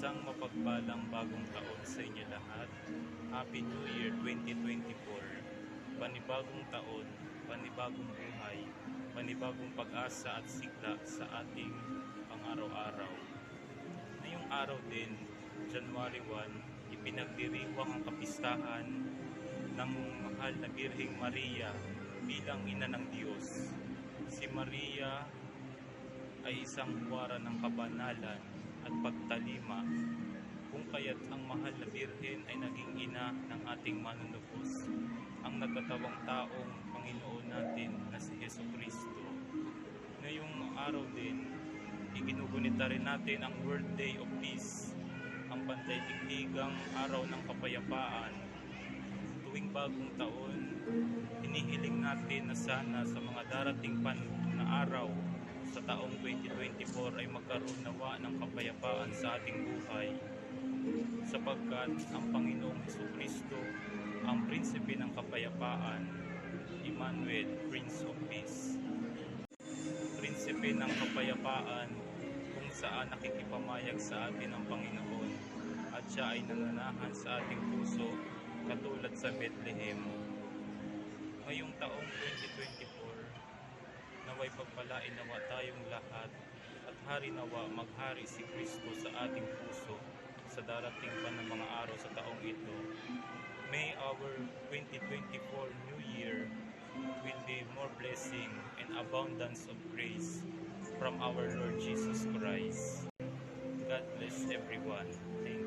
Isang mapagpalang bagong taon sa inyo lahat. Happy New Year 2024. Panibagong taon, panibagong buhay, panibagong pag-asa at sigla sa ating pang-araw-araw. Ngayong araw din, January 1, ipinagdiriwang ang kapistahan ng mahal na Birheng Maria bilang ina ng Diyos. Si Maria ay isang huwara ng kabanalan at pagtalima, kung kaya't ang mahal na Birhen ay naging ina ng ating manunubos, ang nagkatawang taong Panginoon natin na si Jesucristo. Ngayong araw din, iginugunita rin natin ang World Day of Peace, ang pandaigdigang araw ng kapayapaan. Tuwing bagong taon, hinihiling natin na sana sa mga darating na araw sa taong 2024 ay magkaroon nawa ng kapayapaan sa ating buhay, sapagkat ang Panginoong Jesucristo, ang prinsipe ng kapayapaan, Emmanuel, Prince of Peace, prinsipe ng kapayapaan, kung saan nakikipamayag sa atin ang Panginoon at siya ay nananahan sa ating puso katulad sa Bethlehem. Ngayong taong 2024, naway pagpalain nawa tayong lahat at hari nawa maghari si Kristo sa ating puso sa darating pa ng mga araw sa taong ito. May our 2024 New Year will be more blessing and abundance of grace from our Lord Jesus Christ. God bless everyone. Thank you.